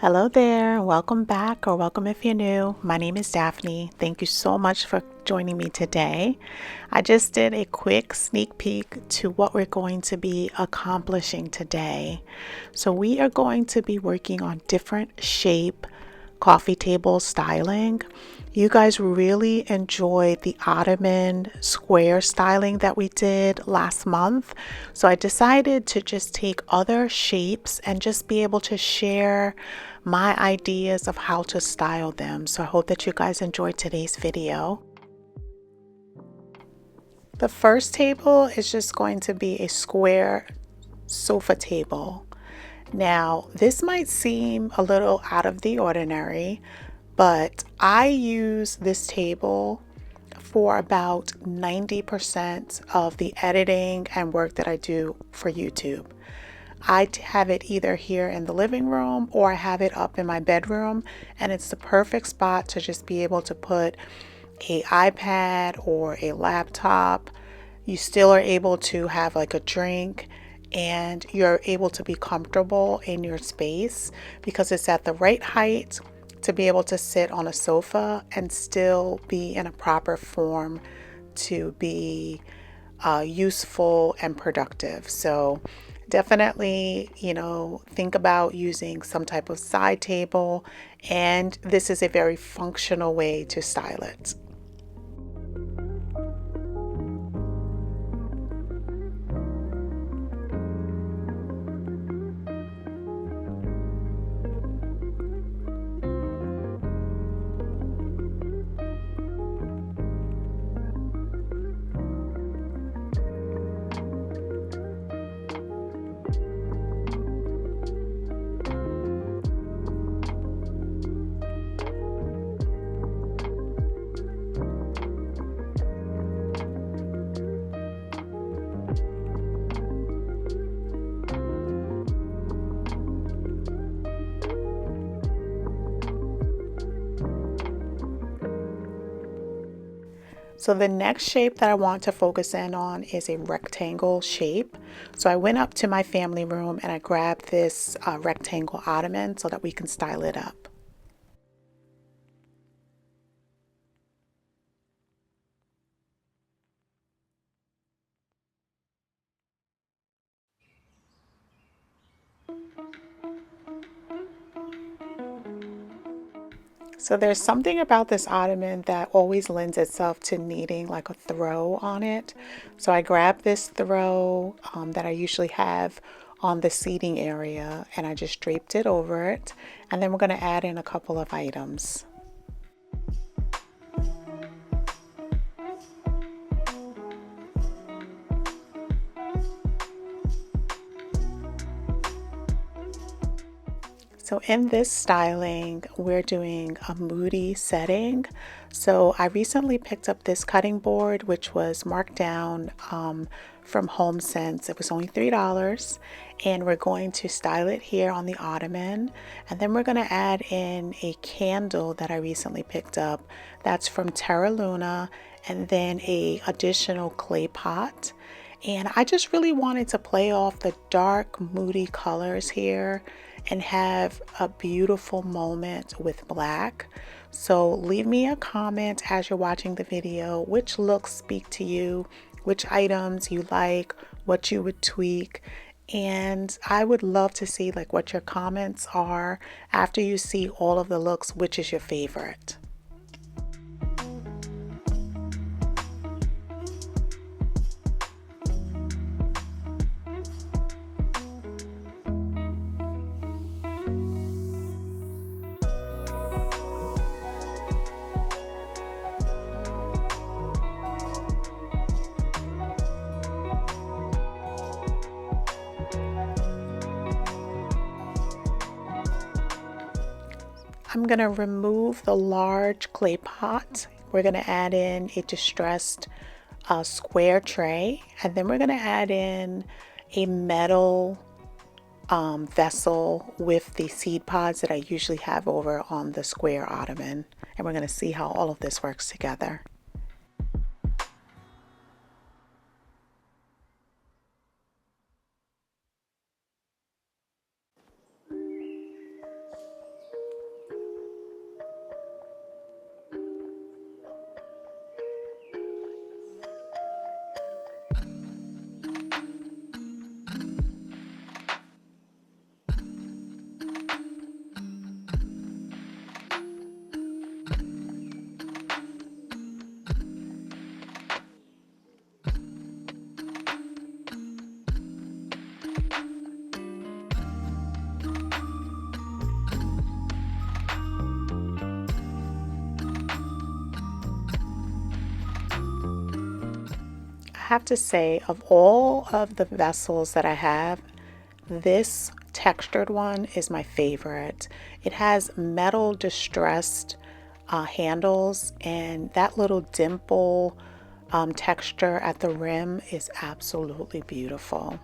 Hello there, welcome back, or welcome if you're new. My name is Daphne. Thank you so much for joining me today. I just did a quick sneak peek to what we're going to be accomplishing today. So, we are going to be working on different shape coffee table styling. You guys really enjoyed the ottoman square styling that we did last month. So I decided to just take other shapes and just be able to share my ideas of how to style them. So I hope that you guys enjoyed today's video. The first table is just going to be a square sofa table. Now, this might seem a little out of the ordinary, but I use this table for about 90% of the editing and work that I do for YouTube. I have it either here in the living room or I have it up in my bedroom, and it's the perfect spot to just be able to put a iPad or a laptop. You still are able to have like a drink and you're able to be comfortable in your space because it's at the right height to be able to sit on a sofa and still be in a proper form to be useful and productive. So definitely, think about using some type of side table, and this is a very functional way to style it. So the next shape that I want to focus in on is a rectangle shape. So I went up to my family room and I grabbed this rectangle ottoman so that we can style it up. So there's something about this ottoman that always lends itself to needing like a throw on it. So I grabbed this throw that I usually have on the seating area and I just draped it over it. And then we're going to add in a couple of items. So in this styling, we're doing a moody setting. So I recently picked up this cutting board, which was marked down from HomeSense. It was only $3. And we're going to style it here on the ottoman. And then we're going to add in a candle that I recently picked up. That's from Terra Luna. And then a additional clay pot. And I just really wanted to play off the dark, moody colors here and have a beautiful moment with black. So leave me a comment as you're watching the video, which looks speak to you, which items you like, what you would tweak. And I would love to see like what your comments are after you see all of the looks, which is your favorite. I'm going to remove the large clay pot. We're going to add in a distressed square tray, and then we're going to add in a metal vessel with the seed pods that I usually have over on the square ottoman. And we're going to see how all of this works together. have to say, of all of the vessels that I have, this textured one is my favorite. It has metal distressed handles, and that little dimple texture at the rim is absolutely beautiful.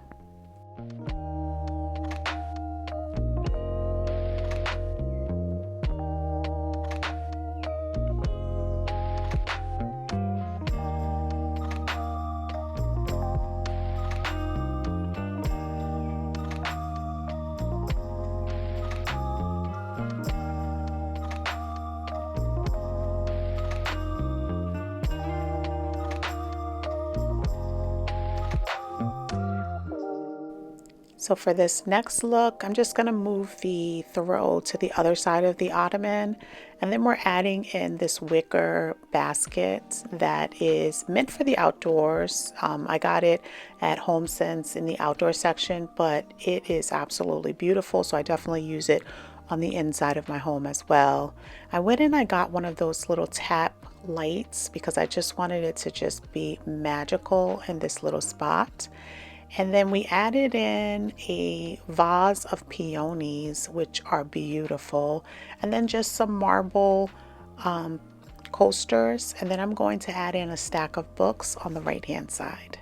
So for this next look, I'm just going to move the throw to the other side of the ottoman, and then we're adding in this wicker basket that is meant for the outdoors. I got it at HomeSense in the outdoor section, but it is absolutely beautiful, so I definitely use it on the inside of my home as well. I went and I got one of those little tap lights because I just wanted it to just be magical in this little spot. And then we added in a vase of peonies, which are beautiful, and then just some marble coasters. And then I'm going to add in a stack of books on the right hand side.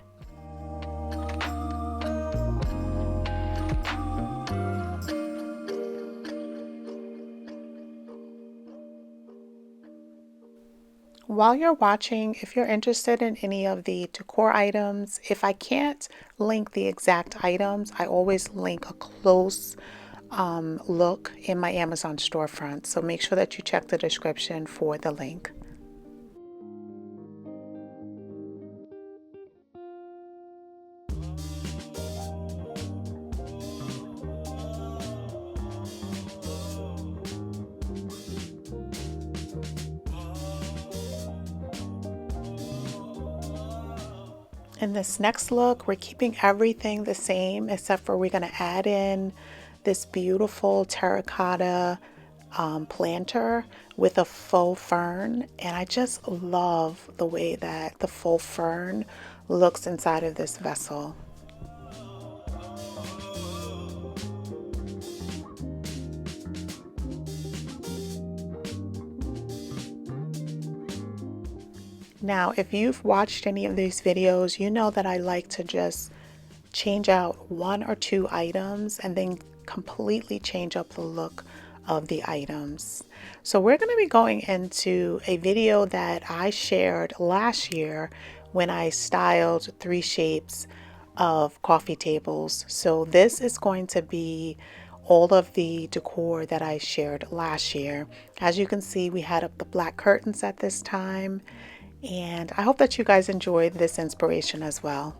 While you're watching, if you're interested in any of the decor items, if I can't link the exact items, I always link a close look in my Amazon storefront. So make sure that you check the description for the link. In this next look, we're keeping everything the same except for we're going to add in this beautiful terracotta planter with a faux fern, and I just love the way that the faux fern looks inside of this vessel. Now, if you've watched any of these videos, you know that I like to just change out one or two items and then completely change up the look of the items. So we're going to be going into a video that I shared last year when I styled 3 shapes of coffee tables. So this is going to be all of the decor that I shared last year. As you can see, we had up the black curtains at this time, and I hope that you guys enjoyed this inspiration as well.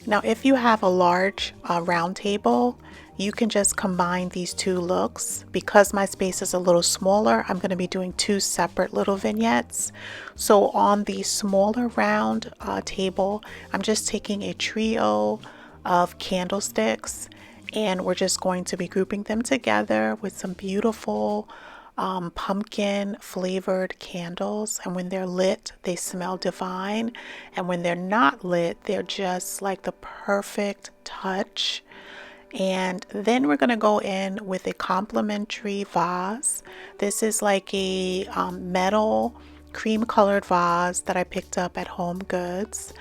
Now, if you have a large round table, you can just combine these two looks. Because my space is a little smaller, I'm going to be doing 2 separate little vignettes. So on the smaller round table, I'm just taking a trio of candlesticks, and we're just going to be grouping them together with some beautiful pumpkin flavored candles, and when they're lit they smell divine, and when they're not lit they're just like the perfect touch. And then we're going to go in with a complimentary vase. This is like a metal cream colored vase that I picked up at Home Goods,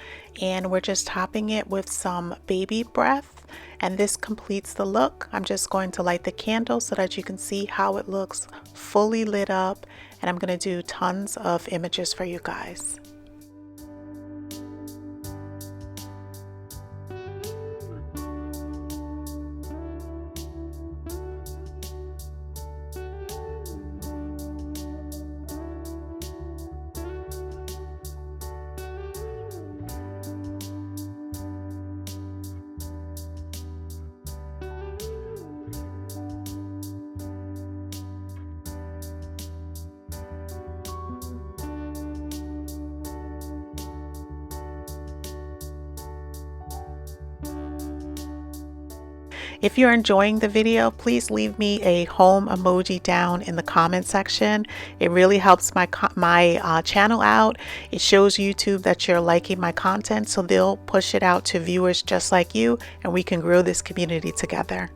and we're just topping it with some baby breath, and this completes the look. I'm just going to light the candle so that you can see how it looks fully lit up, and I'm going to do tons of images for you guys. If you're enjoying the video, please leave me a home emoji down in the comment section. It really helps my channel out. It shows YouTube that you're liking my content, so they'll push it out to viewers just like you, and we can grow this community together.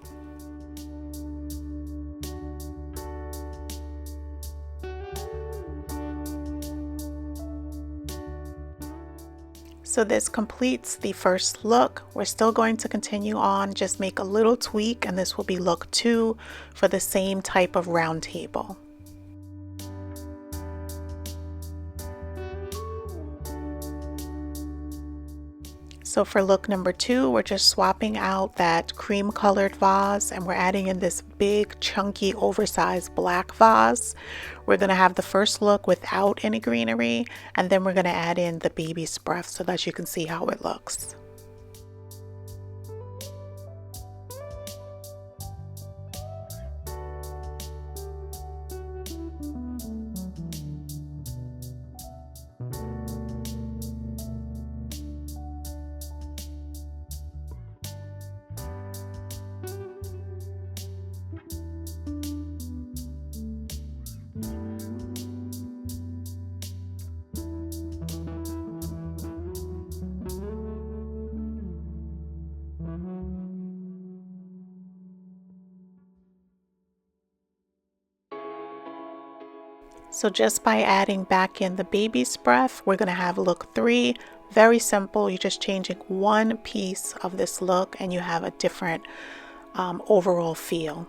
So this completes the first look. We're still going to continue on, just make a little tweak, and this will be look 2 for the same type of round table. So for look number 2, we're just swapping out that cream colored vase and we're adding in this big chunky oversized black vase. We're going to have the first look without any greenery, and then we're going to add in the baby's breath so that you can see how it looks. So just by adding back in the baby's breath, we're going to have look 3. Very simple. You're just changing one piece of this look and you have a different overall feel.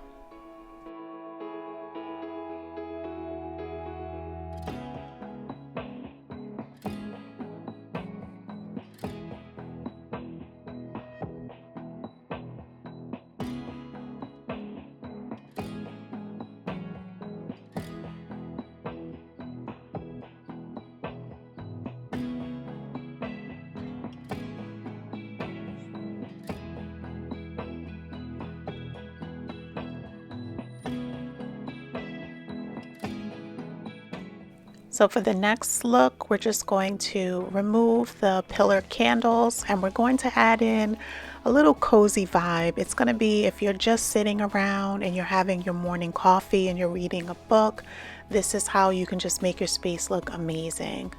So for the next look, we're just going to remove the pillar candles and we're going to add in a little cozy vibe. It's going to be if you're just sitting around and you're having your morning coffee and you're reading a book, this is how you can just make your space look amazing.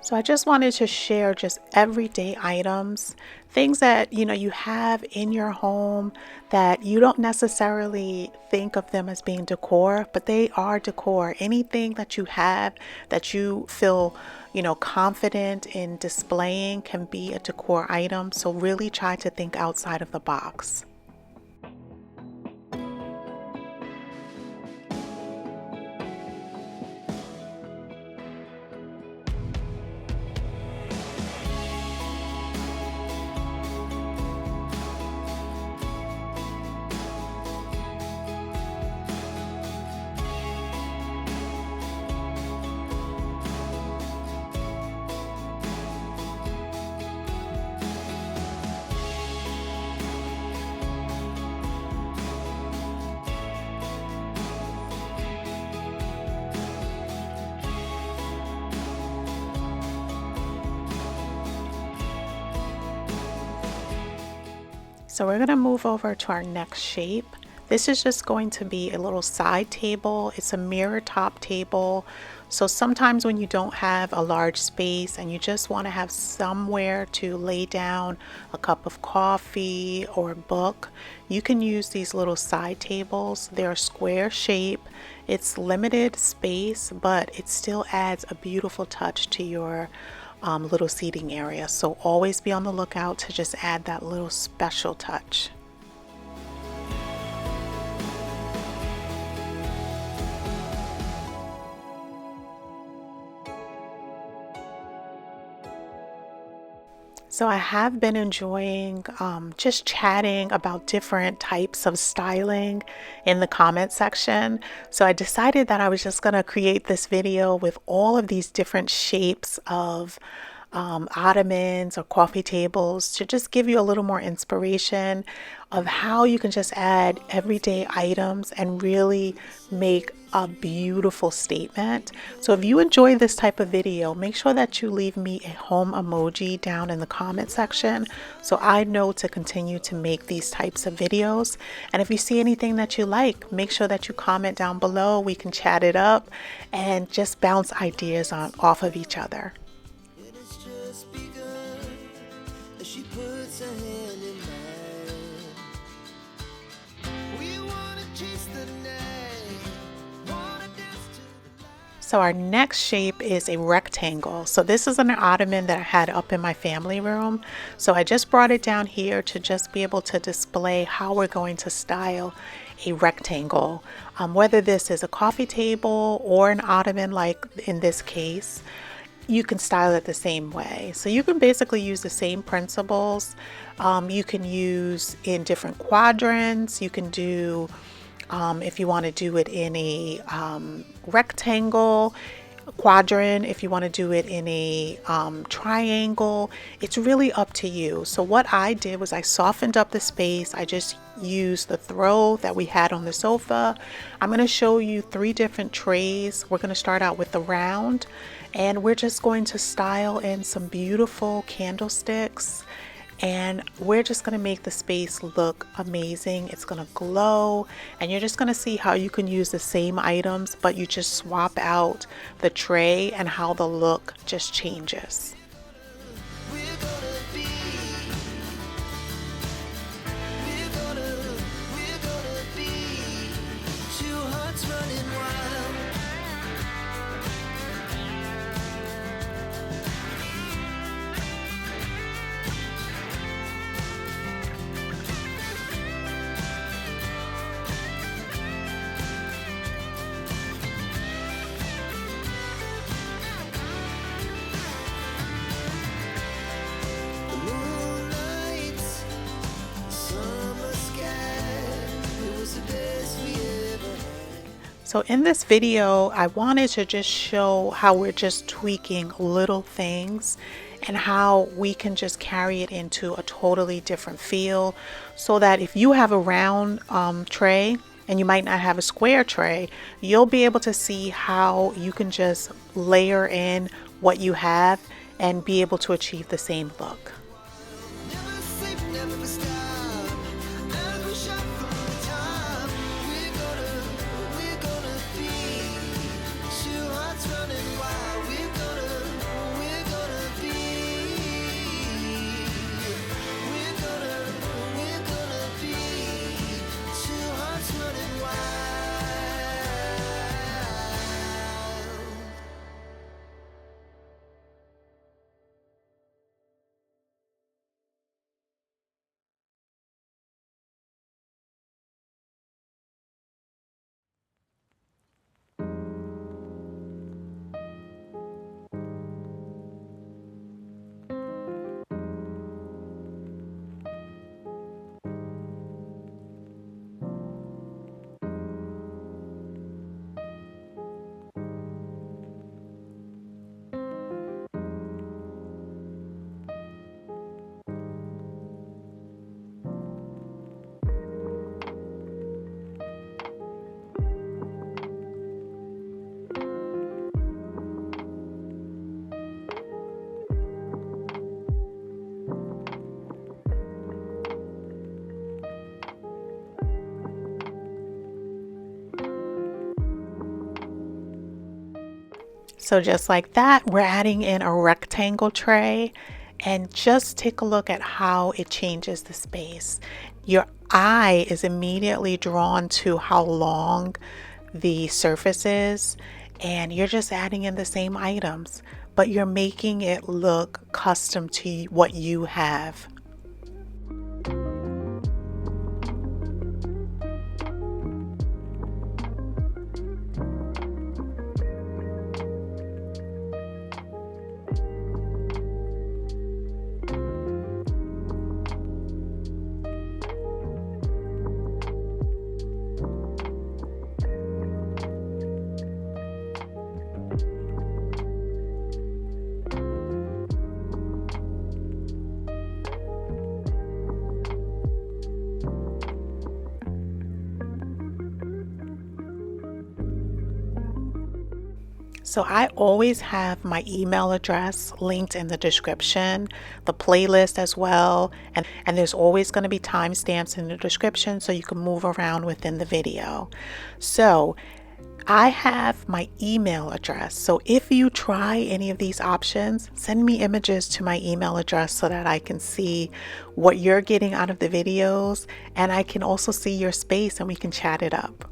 So I just wanted to share just everyday items, things that you have in your home that you don't necessarily think of them as being decor, but they are decor. Anything that you have that you feel confident in displaying can be a decor item. So really try to think outside of the box. So we're going to move over to our next shape. This is just going to be a little side table. It's a mirror top table. So sometimes when you don't have a large space and you just want to have somewhere to lay down a cup of coffee or a book, you can use these little side tables. They're a square shape. It's limited space, but it still adds a beautiful touch to your little seating area. So always be on the lookout to just add that little special touch. So I have been enjoying just chatting about different types of styling in the comment section. So I decided that I was just going to create this video with all of these different shapes of ottomans or coffee tables to just give you a little more inspiration of how you can just add everyday items and really make a beautiful statement. So if you enjoy this type of video, make sure that you leave me a home emoji down in the comment section so I know to continue to make these types of videos. And if you see anything that you like, make sure that you comment down below. We can chat it up and just bounce ideas off of each other. So our next shape is a rectangle. So this is an ottoman that I had up in my family room. So I just brought it down here to just be able to display how we're going to style a rectangle. Whether this is a coffee table or an ottoman, like in this case, you can style it the same way. So you can basically use the same principles. You can use in different quadrants. You can do if you want to do it in a rectangle quadrant, if you want to do it in a triangle, it's really up to you. So what I did was I softened up the space. I just used the throw that we had on the sofa. I'm going to show you 3 different trays. We're going to start out with the round, and we're just going to style in some beautiful candlesticks. And we're just going to make the space look amazing. It's going to glow, and you're just going to see how you can use the same items, but you just swap out the tray and how the look just changes. So in this video, I wanted to just show how we're just tweaking little things and how we can just carry it into a totally different feel, so that if you have a round tray and you might not have a square tray, you'll be able to see how you can just layer in what you have and be able to achieve the same look. So just like that, we're adding in a rectangle tray, and just take a look at how it changes the space. Your eye is immediately drawn to how long the surface is, and you're just adding in the same items, but you're making it look custom to what you have. So I always have my email address linked in the description, the playlist as well, and there's always going to be timestamps in the description so you can move around within the video. So I have my email address. So if you try any of these options, send me images to my email address so that I can see what you're getting out of the videos, and I can also see your space and we can chat it up.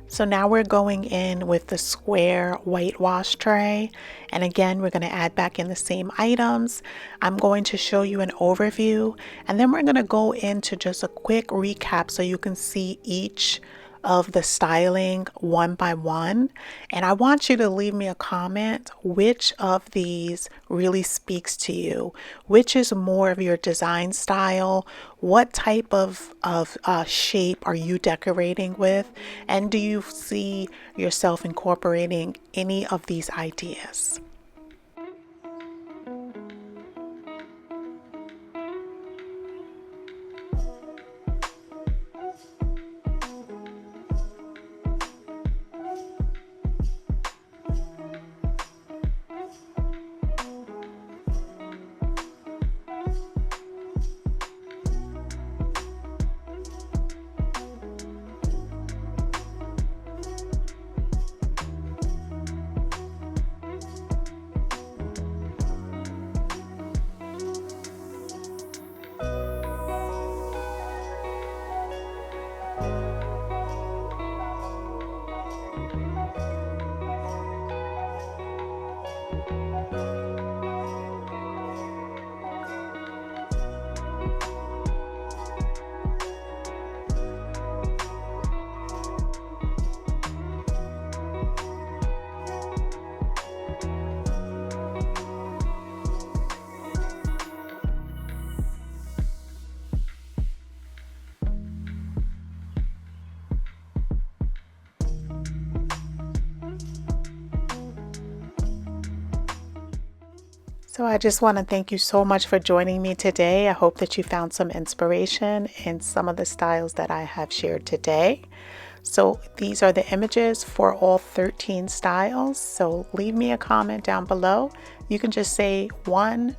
So now we're going in with the square whitewash tray. And again, we're going to add back in the same items. I'm going to show you an overview, and then we're going to go into just a quick recap so you can see each of the styling one by one. And I want you to leave me a comment which of these really speaks to you, which is more of your design style, what type of shape are you decorating with, and do you see yourself incorporating any of these ideas? So I just want to thank you so much for joining me today. I hope that you found some inspiration in some of the styles that I have shared today. So these are the images for all 13 styles. So leave me a comment down below. You can just say 1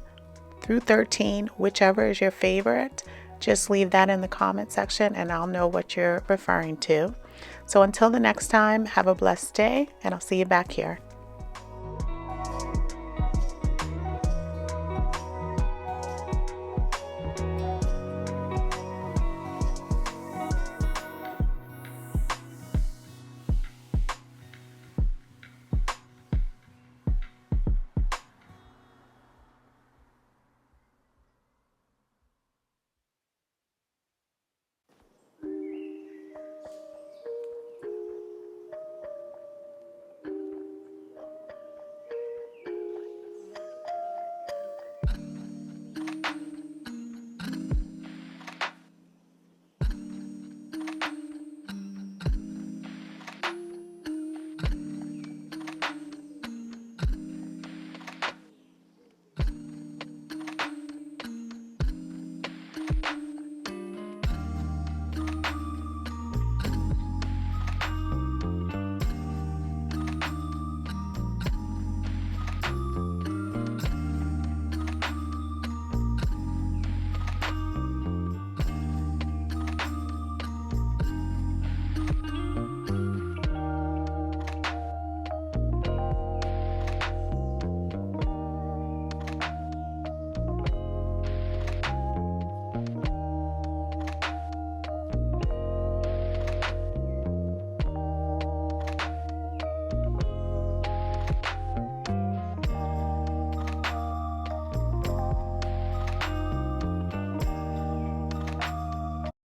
through 13, whichever is your favorite. Just leave that in the comment section and I'll know what you're referring to. So until the next time, have a blessed day, and I'll see you back here.